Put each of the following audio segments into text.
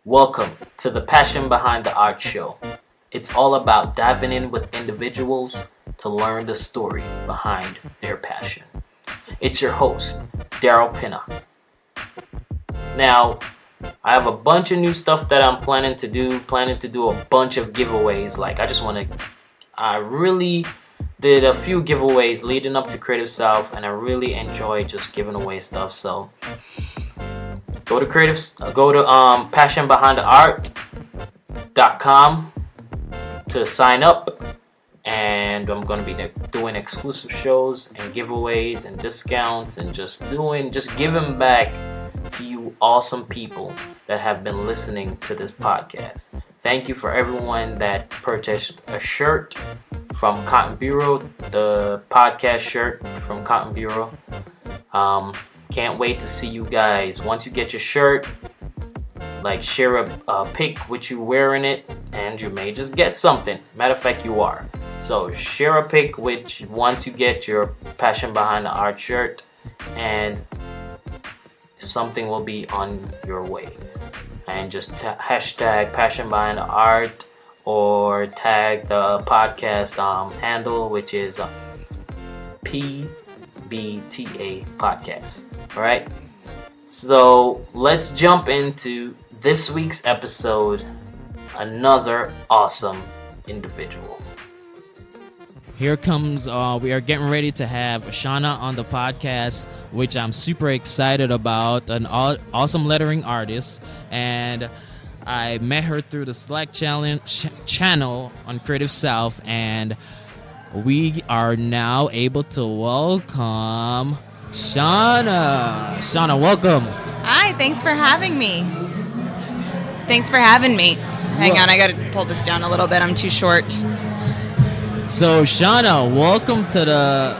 Welcome to the Passion Behind the Art Show. It's all about diving in with individuals to learn the story behind their passion. It's your host, Daryl Pinna. Now, I have a bunch of new stuff that I'm planning to do a bunch of giveaways. I really did a few giveaways leading up to Creative South, and I really enjoy just giving away stuff. So go to passionbehindtheart.com to sign up, and I'm going to be doing exclusive shows and giveaways and discounts and just giving back to you awesome people that have been listening to this podcast. Thank you for everyone that purchased a shirt from Cotton Bureau, the podcast shirt from Cotton Bureau. Can't wait to see you guys. Once you get your shirt, share a pic with you wearing it, and you may just get something. Matter of fact, you are. So share a pic once you get your Passion Behind the Art shirt, and something will be on your way. And just hashtag Passion Behind the Art, or tag the podcast handle, which is PBTA Podcast. Alright, so let's jump into this week's episode. Another awesome individual. Here comes, we are getting ready to have Shauna on the podcast, which I'm super excited about, an awesome lettering artist, and I met her through the Slack channel on Creative South, and we are now able to welcome Shauna. Shauna, welcome. Hi, thanks for having me. Hang on, I gotta pull this down a little bit. I'm too short. So, Shauna, welcome to the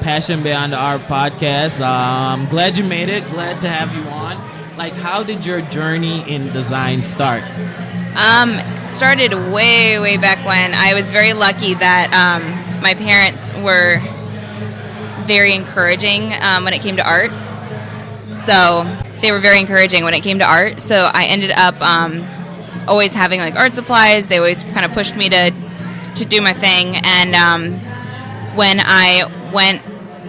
Passion Beyond the Art podcast. I'm glad you made it. Glad to have you on. How did your journey in design start? Started way back when. I was very lucky that my parents were very encouraging when it came to art. So they were very encouraging when it came to art. So I ended up always having art supplies. They always kind of pushed me to do my thing. And when I went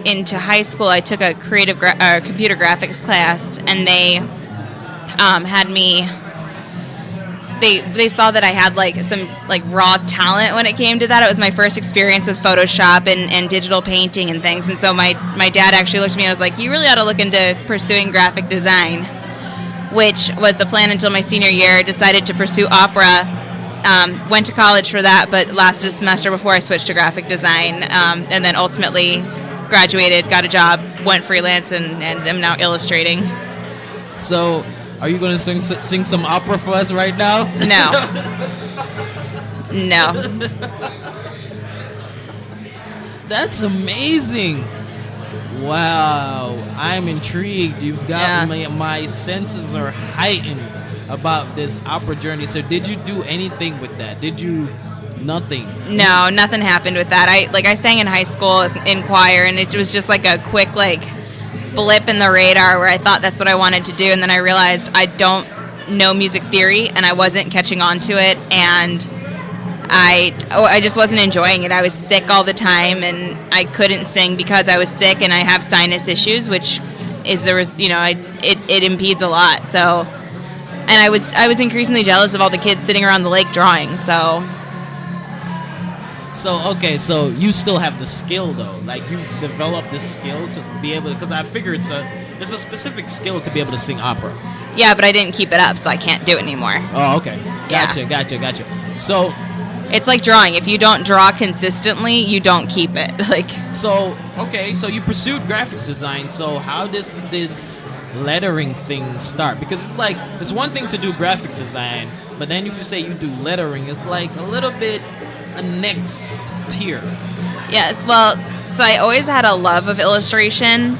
into high school, I took a creative computer graphics class, and they had me. They saw that I had some raw talent when it came to that. It was my first experience with Photoshop and digital painting and things. And so my dad actually looked at me and was like, "You really ought to look into pursuing graphic design," which was the plan until my senior year. Decided to pursue opera. Went to college for that, but lasted a semester before I switched to graphic design. And then ultimately graduated, got a job, went freelance, and am now illustrating. So, are you going to sing some opera for us right now? No. That's amazing. Wow, I'm intrigued. You've got my senses are heightened about this opera journey. So did you do anything with that? Nothing? No, nothing happened with that. I sang in high school in choir, and it was just a quick blip in the radar where I thought that's what I wanted to do, and then I realized I don't know music theory, and I wasn't catching on to it, and I just wasn't enjoying it. I was sick all the time, and I couldn't sing because I was sick, and I have sinus issues, which is it impedes a lot. So, and I was increasingly jealous of all the kids sitting around the lake drawing. So so you still have the skill though. You've developed this skill to be able to, because I figure it's a specific skill to be able to sing opera. Yeah, but I didn't keep it up, so I can't do it anymore. Oh, okay. Gotcha. So it's like drawing. If you don't draw consistently, you don't keep it. So you pursued graphic design. So how does this lettering thing start? Because it's one thing to do graphic design, but then if you say you do lettering, it's a little bit a next tier. Yes, well, so I always had a love of illustration.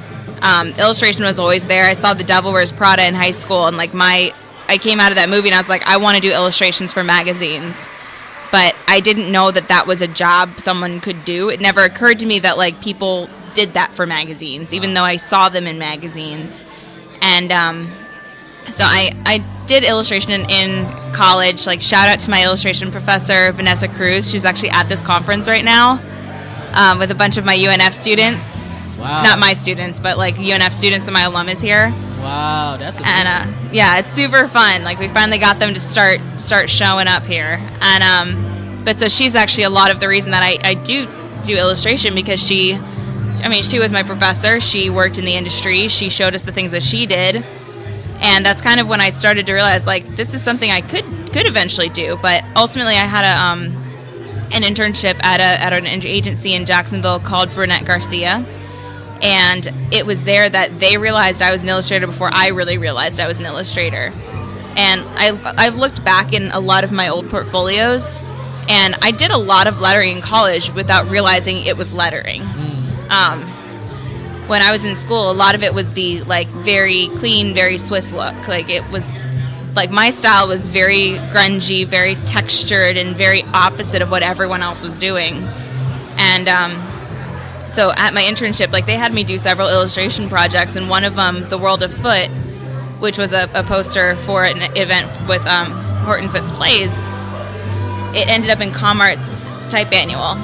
Illustration was always there. I saw The Devil Wears Prada in high school, and I came out of that movie and I was like, I want to do illustrations for magazines. But I didn't know that was a job someone could do. It never occurred to me that people did that for magazines, even though I saw them in magazines. And so I did illustration in college. Like, shout out to my illustration professor, Vanessa Cruz. She's actually at this conference right now with a bunch of my UNF students. Wow. Not my students, but like UNF students, so my alum is here. Wow, that's amazing. And yeah, it's super fun. Like, we finally got them to start showing up here. And but so she's actually a lot of the reason that I do illustration, because she was my professor. She worked in the industry. She showed us the things that she did. And that's kind of when I started to realize, like, this is something I could eventually do. But ultimately, I had an internship at an agency in Jacksonville called Brunette Garcia. And it was there that they realized I was an illustrator before I really realized I was an illustrator. And I've looked back in a lot of my old portfolios, and I did a lot of lettering in college without realizing it was lettering. When I was in school, a lot of it was the, like, very clean, very Swiss look. Like, it was, like, my style was very grungy, very textured, and very opposite of what everyone else was doing. And so at my internship, like, they had me do several illustration projects, and one of them, The World of Foot, which was a poster for an event with Horton Foots Plays, it ended up in Comart's type annual.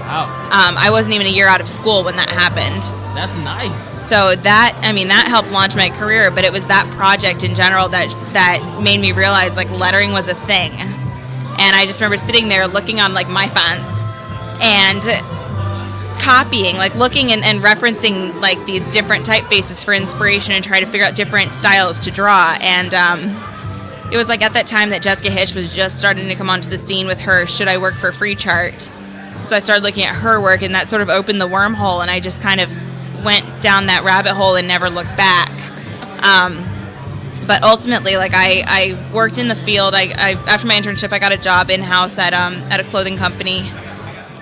Wow. I wasn't even a year out of school when that happened. That's nice. So that helped launch my career, but it was that project in general that made me realize, like, lettering was a thing. And I just remember sitting there looking on, like, my fonts and copying, like, looking and referencing, like, these different typefaces for inspiration and trying to figure out different styles to draw. And it was, like, at that time that Jessica Hish was just starting to come onto the scene with her Should I Work for Free chart. So I started looking at her work, and that sort of opened the wormhole, and I just kind of went down that rabbit hole and never looked back. But ultimately, like, I worked in the field. I after my internship, I got a job in-house at a clothing company,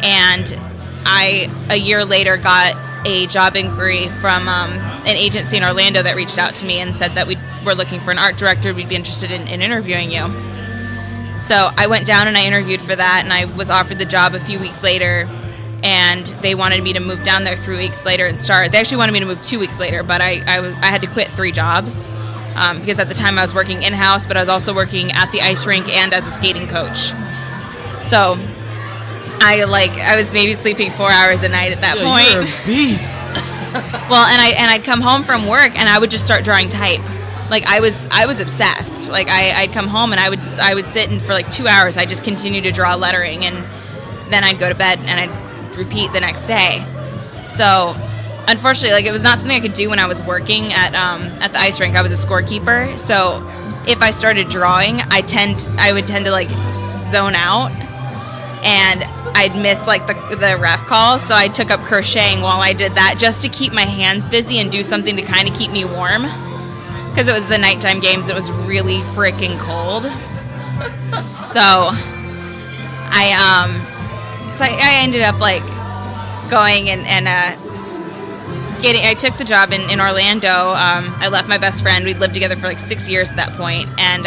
and a year later got a job inquiry from an agency in Orlando that reached out to me and said that we were looking for an art director. We'd be interested in interviewing you. So I went down and I interviewed for that, and I was offered the job a few weeks later, and they wanted me to move down there 3 weeks later and start. They actually wanted me to move 2 weeks later, but I had to quit 3 jobs because at the time I was working in-house, but I was also working at the ice rink and as a skating coach. So I was maybe sleeping 4 hours a night at that point. You're a beast. Well, and I'd come home from work and I would just start drawing type. Like, I was obsessed. Like, I'd come home and I would sit and for like 2 hours I'd just continue to draw lettering, and then I'd go to bed and I'd repeat the next day. So unfortunately, like, it was not something I could do when I was working at the ice rink. I was a scorekeeper, so if I started drawing, I would tend to, like, zone out, and I'd miss, like, the ref call. So I took up crocheting while I did that, just to keep my hands busy and do something to kind of keep me warm, because it was the nighttime games. It was really freaking cold. So I ended up, like, going and I took the job in Orlando. I left my best friend. We'd lived together for like 6 years at that point, and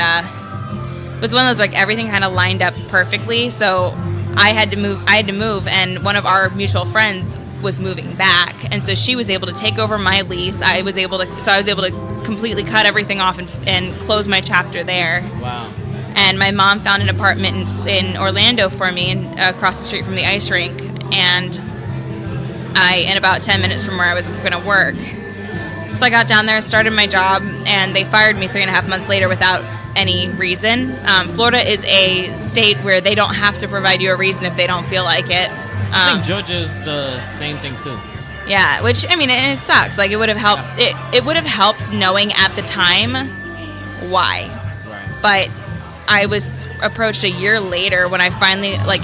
it was one of those, like, everything kind of lined up perfectly. So I had to move, and one of our mutual friends was moving back, and so she was able to take over my lease. I was able to completely cut everything off and close my chapter there. Wow. And my mom found an apartment in Orlando for me, across the street from the ice rink, and in about 10 minutes from where I was going to work. So I got down there, started my job, and they fired me 3.5 months later without any reason. Florida is a state where they don't have to provide you a reason if they don't feel like it. I think Georgia is the same thing too. Yeah, which, I mean, it sucks. Like, it would have helped. It would have helped knowing at the time why. Right. But I was approached a year later when I finally, like,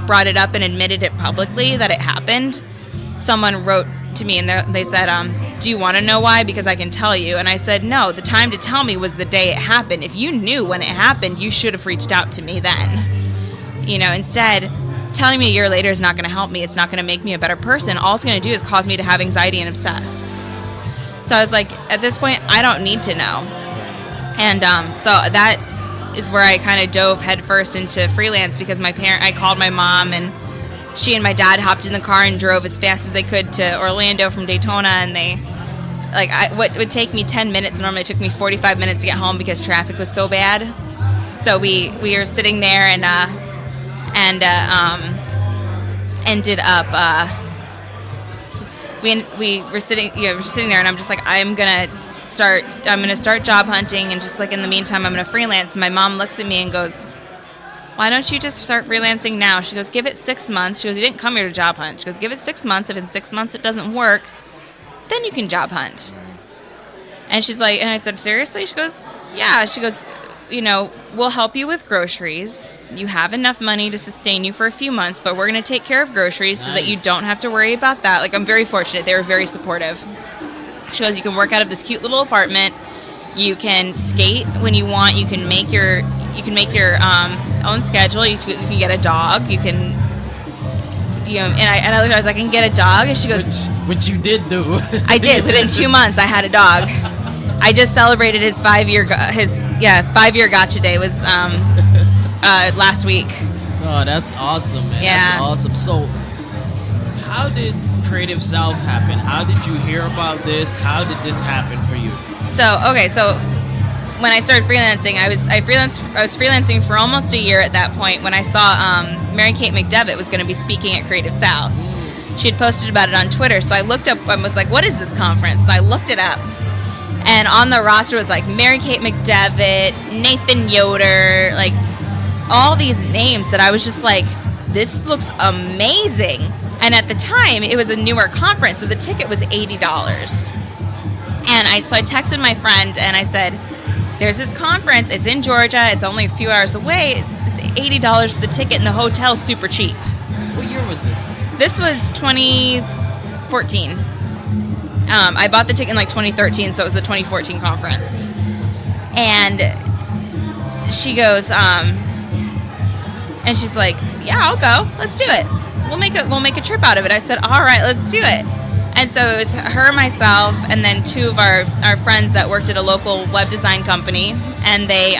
brought it up and admitted it publicly that it happened. Someone wrote to me and they said, do you want to know why? Because I can tell you. And I said, no, the time to tell me was the day it happened. If you knew when it happened, you should have reached out to me then. You know, instead, telling me a year later is not going to help me. It's not going to make me a better person. All it's going to do is cause me to have anxiety and obsess. So I was like, at this point, I don't need to know. And so that is where I kind of dove headfirst into freelance, because I called my mom, and she and my dad hopped in the car and drove as fast as they could to Orlando from Daytona, and they like what would take me 10 minutes normally took me 45 minutes to get home because traffic was so bad. So we were sitting there and ended up we were sitting there, and I'm just like, I'm gonna start job hunting, and just like in the meantime I'm gonna freelance. And my mom looks at me and goes, why don't you just start freelancing now? She goes, give it 6 months. She goes, you didn't come here to job hunt. She goes, give it 6 months. If in 6 months it doesn't work, then you can job hunt. And she's like, and I said, seriously? She goes, yeah. She goes, we'll help you with groceries. You have enough money to sustain you for a few months, but we're going to take care of groceries so that you don't have to worry about that. Like, I'm very fortunate. They were very supportive. She goes, you can work out of this cute little apartment. You can skate when you want. You can make your own schedule. You can get a dog. You can, and I was like, I can get a dog. And she goes, which you did do. I did. Within 2 months, I had a dog. I just celebrated his 5-year gotcha day was last week. Oh, that's awesome, man. Yeah. That's awesome. So, how did Creative South happen? How did you hear about this? How did this happen for you? So when I started freelancing, I was freelancing for almost a year at that point when I saw Mary Kate McDevitt was going to be speaking at Creative South. She had posted about it on Twitter, so I looked up and was like, what is this conference? So I looked it up, and on the roster was like Mary Kate McDevitt, Nathan Yoder, like all these names that I was just like, this looks amazing. And at the time, it was a newer conference, so the ticket was $80. And so I texted my friend and I said, there's this conference, it's in Georgia, it's only a few hours away, it's $80 for the ticket, and the hotel's super cheap. What year was this? This was 2014. I bought the ticket in like 2013, so it was the 2014 conference. And she goes, and she's like, yeah, I'll go, let's do it. We'll make a trip out of it. I said, all right, let's do it. And so it was her, myself, and then two of our friends that worked at a local web design company, and they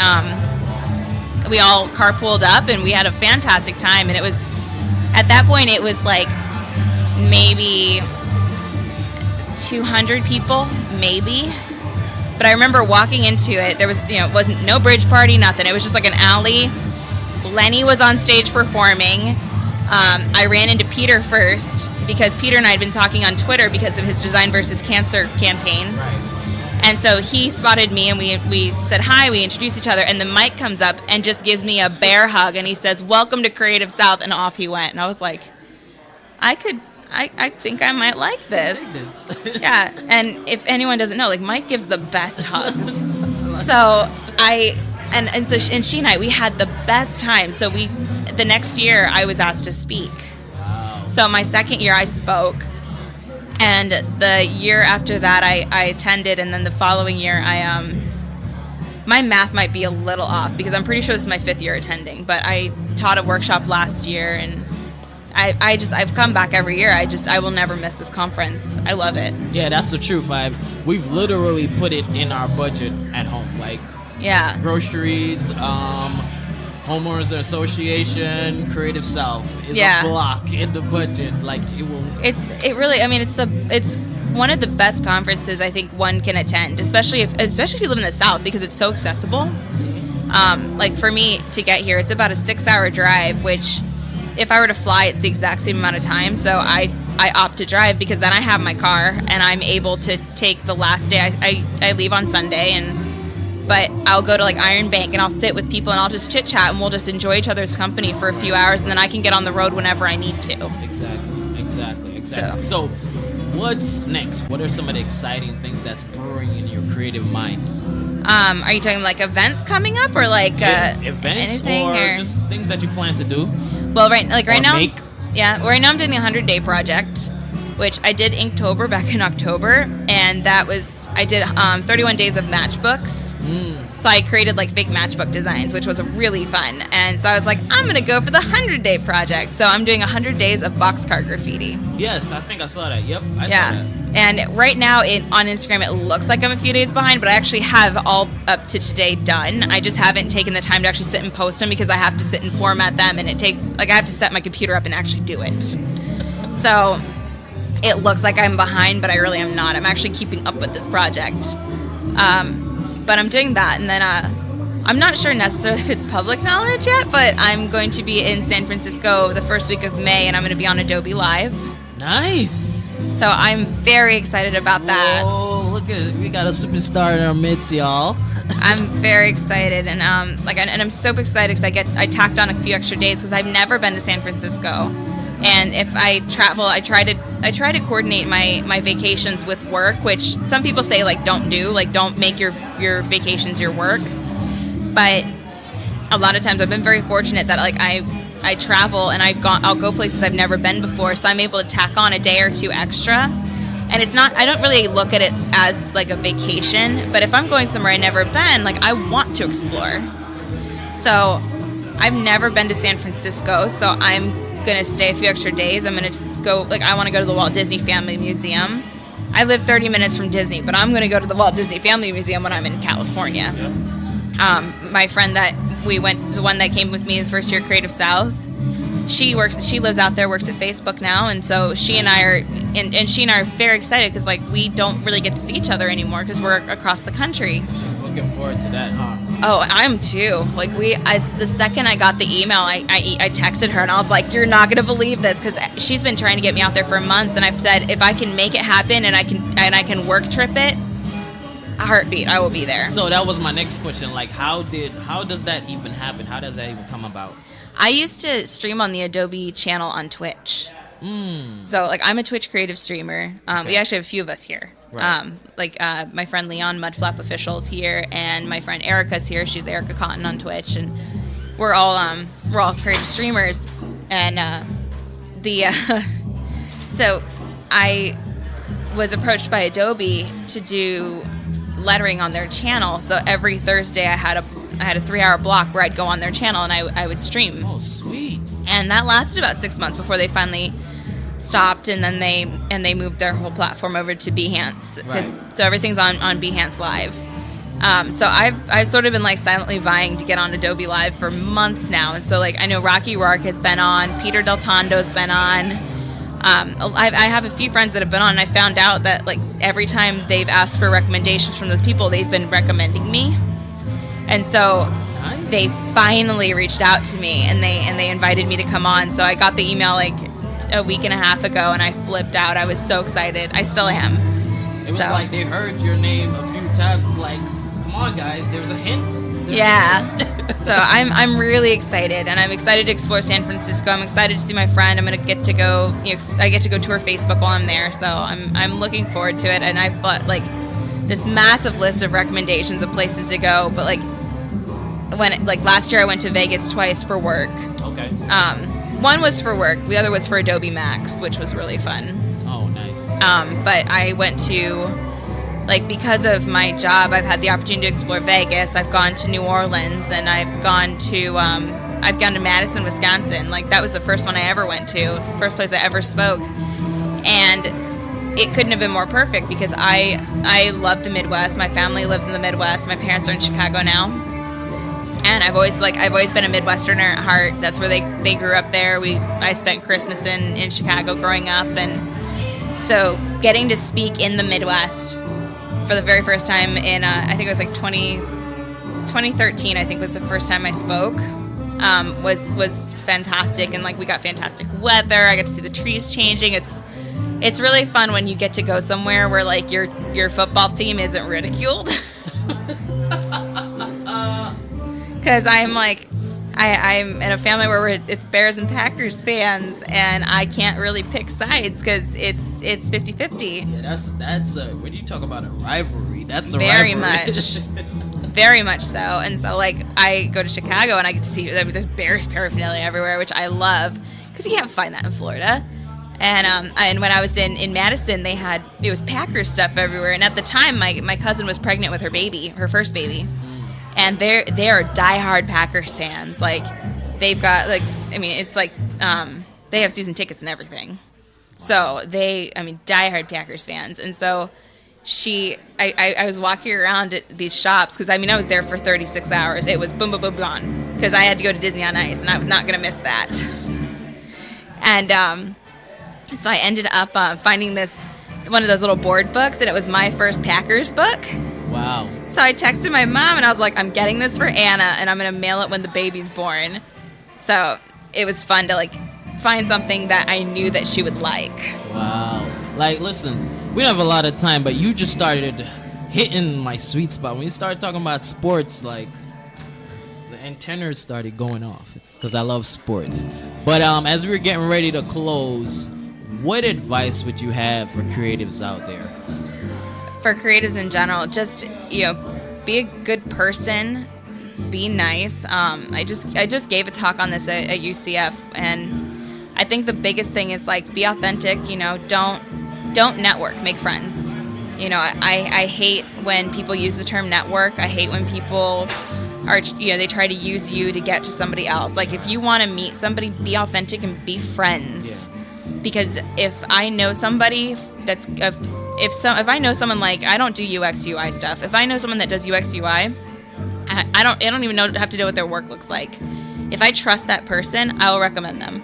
we all carpooled up, and we had a fantastic time. And it was, at that point, it was like maybe 200 people, maybe. But I remember walking into it, there was, it wasn't no bridge party, nothing. It was just like an alley. Lenny was on stage performing. I ran into Peter first because Peter and I had been talking on Twitter because of his Design versus Cancer campaign. Right. And so he spotted me, and we said hi, we introduced each other, and then Mike comes up and just gives me a bear hug, and he says, welcome to Creative South, and off he went. And I was like, I think I might like this. Yeah, and if anyone doesn't know, like, Mike gives the best hugs. So she and I, we had the best time. So the next year I was asked to speak. Wow. So my second year I spoke, and the year after that I attended, and then the following year my math might be a little off because I'm pretty sure this is my 5th year attending, but I taught a workshop last year, and I've come back every year. I will never miss this conference. I love it. Yeah, that's the truth. We've literally put it in our budget at home, like groceries, homeowners association, Creative South is a block in the budget. Like, it will. It's one of the best conferences I think one can attend, especially if you live in the South, because it's so accessible. Like for me to get here, it's about a 6-hour drive, which if I were to fly, it's the exact same amount of time. So I opt to drive because then I have my car and I'm able to take the last day. I leave on Sunday, but I'll go to like Iron Bank and I'll sit with people and I'll just chit chat and we'll just enjoy each other's company for a few hours, and then I can get on the road whenever I need to. Exactly. So what's next? What are some of the exciting things that's brewing in your creative mind? Are you talking like events coming up, or like events, or just things that you plan to do? Well, right now, right now I'm doing the 100-day project, which I did Inktober back in October, and I did 31 days of matchbooks. So I created like fake matchbook designs, which was really fun. And so I was like, I'm gonna go for the 100-day project. So I'm doing 100 days of boxcar graffiti. Yes, I think I saw that. Yep, I saw that. And right now on Instagram, it looks like I'm a few days behind, but I actually have all up to today done. I just haven't taken the time to actually sit and post them because I have to sit and format them, and it takes, like, I have to set my computer up and actually do it. So it looks like I'm behind, but I really am not. I'm actually keeping up with this project. But I'm doing that, and then I'm not sure necessarily if it's public knowledge yet, but I'm going to be in San Francisco the first week of May, and I'm going to be on Adobe Live. Nice. So I'm very excited about that. Oh, look at we got a superstar in our midst, y'all. I'm very excited, and and I'm so excited because I tacked on a few extra days because I've never been to San Francisco, and if I travel, I try to coordinate my vacations with work, which some people say like don't do, like don't make your vacations your work, but a lot of times I've been very fortunate that like I travel and I'll go places I've never been before, so I'm able to tack on a day or two extra. And it's not, I don't really look at it as like a vacation, but if I'm going somewhere I've never been, like I want to explore. So I've never been to San Francisco, so I'm gonna stay a few extra days. I'm gonna go, like I wanna go to the Walt Disney Family Museum. I live 30 minutes from Disney, but I'm gonna go to the Walt Disney Family Museum when I'm in California. Yeah. My friend that we went, the one that came with me the first year, Creative South, she lives out there, works at Facebook now, and so she and I are very excited because like we don't really get to see each other anymore because we're across the country. She's looking forward to that, huh? Oh, I'm too. Like the second I got the email, I texted her and I was like, "You're not gonna believe this," because she's been trying to get me out there for months, and I've said if I can make it happen and I can work trip it, a heartbeat, I will be there. So that was my next question. Like, how does that even happen? How does that even come about? I used to stream on the Adobe channel on Twitch. So, like, I'm a Twitch creative streamer. Okay. We actually have a few of us here. Right. My friend Leon, Mudflap Official's here, and my friend Erica's here. She's Erica Cotton on Twitch, and we're all creative streamers. And so I was approached by Adobe to do lettering on their channel. So every Thursday I had a 3-hour block where I'd go on their channel and I would stream. Oh, sweet. And that lasted about 6 months before they finally stopped, and then they moved their whole platform over to Behance. Right. So everything's on Behance Live. So I've sort of been like silently vying to get on Adobe Live for months now. And so like I know Rocky Rourke has been on, Peter Del Tondo's been on. I have a few friends that have been on, and I found out that like every time they've asked for recommendations from those people, they've been recommending me. And so they finally reached out to me, and they invited me to come on. So I got the email like a week and a half ago, and I flipped out. I was so excited. I still am. It was like they heard your name a few times. It's like, come on, guys. There's a hint. So I'm really excited, and I'm excited to explore San Francisco. I'm excited to see my friend. I'm gonna get to go. I get to go tour Facebook while I'm there. So I'm looking forward to it. And I've got like this massive list of recommendations of places to go. But like last year, I went to Vegas twice for work. Okay. One was for work. The other was for Adobe Max, which was really fun. Oh, nice. But I went to, like, because of my job, I've had the opportunity to explore Vegas. I've gone to New Orleans, and I've gone to Madison, Wisconsin. Like, that was the first one I ever went to, first place I ever spoke. And it couldn't have been more perfect because I love the Midwest. My family lives in the Midwest. My parents are in Chicago now. And I've always been a Midwesterner at heart. That's where they grew up there. I spent Christmas in Chicago growing up, and so getting to speak in the Midwest for the very first time in I think it was like 2013. I think was the first time I spoke. Was fantastic, and like we got fantastic weather. I got to see the trees changing. It's really fun when you get to go somewhere where like your football team isn't ridiculed. Because I'm like, I'm in a family where it's Bears and Packers fans, and I can't really pick sides because it's 50-50. Yeah, that's when you talk about a rivalry, that's a very rivalry. very much so. And so like I go to Chicago and I get to see there's Bears paraphernalia everywhere, which I love because you can't find that in Florida. And when I was in Madison, it was Packers stuff everywhere. And at the time, my cousin was pregnant with her first baby. And they are diehard Packers fans. Like, they've got, like, I mean, it's like, they have season tickets and everything. So diehard Packers fans. And so I was walking around at these shops, because, I mean, I was there for 36 hours. It was boom, boom, boom, gone. Because I had to go to Disney on Ice, and I was not going to miss that. And So I ended up finding one of those little board books, and it was my first Packers book. Wow. So I texted my mom, and I was like, I'm getting this for Anna, and I'm going to mail it when the baby's born. So it was fun to, like, find something that I knew that she would like. Wow. Like, listen, we don't have a lot of time, but you just started hitting my sweet spot. When you started talking about sports, like, the antennas started going off because I love sports. But as we were getting ready to close, what advice would you have for creatives out there? For creatives in general, just, be a good person, be nice. I just gave a talk on this at UCF, and I think the biggest thing is, like, be authentic. Don't network, make friends. I hate when people use the term network. I hate when people are, they try to use you to get to somebody else. Like, if you want to meet somebody, be authentic and be friends. Yeah. Because if I know somebody if I know someone, like, I don't do UX UI stuff. If I know someone that does UX UI, I don't even have to know what their work looks like. If I trust that person, I will recommend them.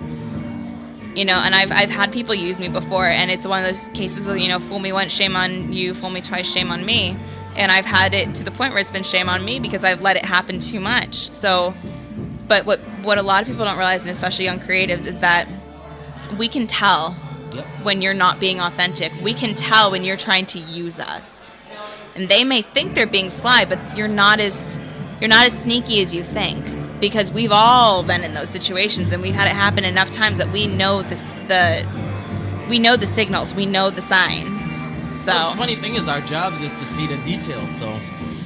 And I've had people use me before, and it's one of those cases of, fool me once, shame on you, fool me twice, shame on me. And I've had it to the point where it's been shame on me because I've let it happen too much. So, but what a lot of people don't realize, and especially young creatives, is that we can tell when you're not being authentic. We can tell when you're trying to use us. And they may think they're being sly, but you're not as sneaky as you think, because we've all been in those situations, and we've had it happen enough times that we know the signals, we know the signs. So the funny thing is, our job is to see the details. So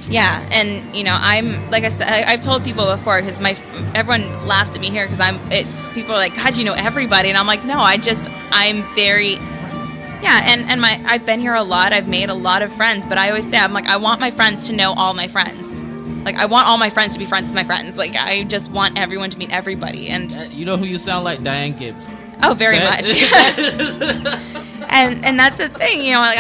yeah, and I'm, like I said, I've told people before, because everyone laughs at me here because people are like, God, you know everybody, and I'm like, no, I'm very, and I've been here a lot, I've made a lot of friends, but I always say, I'm like, I want my friends to know all my friends. Like, I want all my friends to be friends with my friends. Like, I just want everyone to meet everybody. And you know who you sound like? Diane Gibbs. Oh, very much. Yes. And that's the thing, like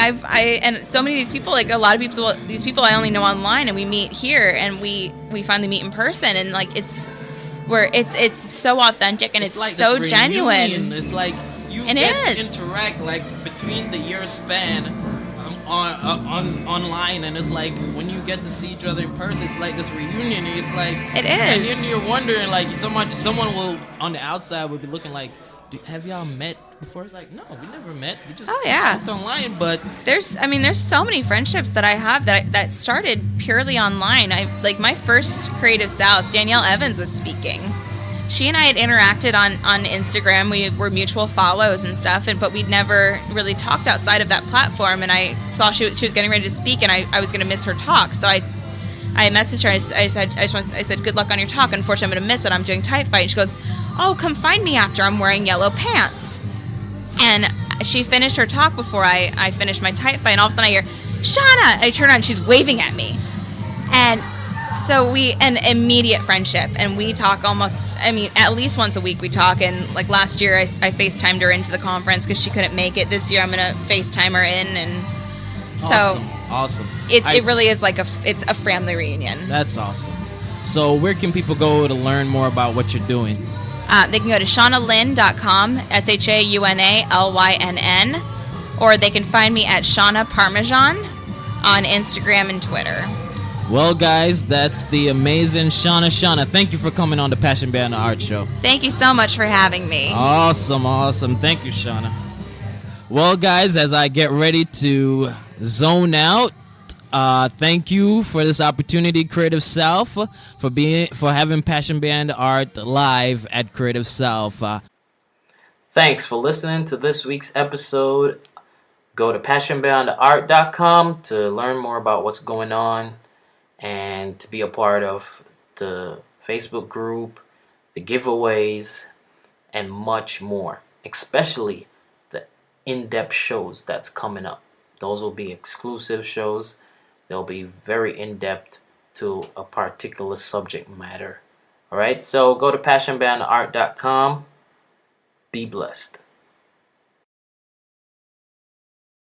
and so many of these people, like a lot of people, these people I only know online, and we meet here, and we finally meet in person, and like it's so authentic, and it's like so genuine. It's like you get to interact, like, between the year span online, and it's like when you get to see each other in person, it's like this reunion. It's like it is, and then you're wondering, like, someone will on the outside would be looking like, have y'all met before? It's like, no, we never met. We just talked online. But there's so many friendships that I have that started purely online. Like my first Creative South, Danielle Evans was speaking. She and I had interacted on Instagram. We were mutual follows and stuff, but we'd never really talked outside of that platform. And I saw she was getting ready to speak, and I was going to miss her talk. So I messaged her. I said, good luck on your talk. Unfortunately, I'm going to miss it. I'm doing Type Fight. And she goes, oh, come find me after. I'm wearing yellow pants. And she finished her talk before I finished my Type Fight. And all of a sudden I hear, Shauna! I turn around, she's waving at me. And so an immediate friendship. And we talk at least once a week we talk. And like last year I FaceTimed her into the conference because she couldn't make it. This year I'm going to FaceTime her in. And so awesome. It really is like it's a family reunion. That's awesome. So where can people go to learn more about what you're doing? They can go to ShaunaLynn.com, ShaunaLynn, or they can find me at Shauna Parmesan on Instagram and Twitter. Well, guys, that's the amazing Shauna. Shauna, thank you for coming on the Passion Beyond the Art Show. Thank you so much for having me. Awesome. Thank you, Shauna. Well, guys, as I get ready to zone out, thank you for this opportunity, Creative South, for having Passion Beyond Art live at Creative South. Thanks for listening to this week's episode. Go to passionbeyondart.com to learn more about what's going on and to be a part of the Facebook group, the giveaways, and much more, especially the in-depth shows that's coming up. Those will be exclusive shows. They'll be very in-depth to a particular subject matter. All right, so go to passionbeyondart.com. Be blessed.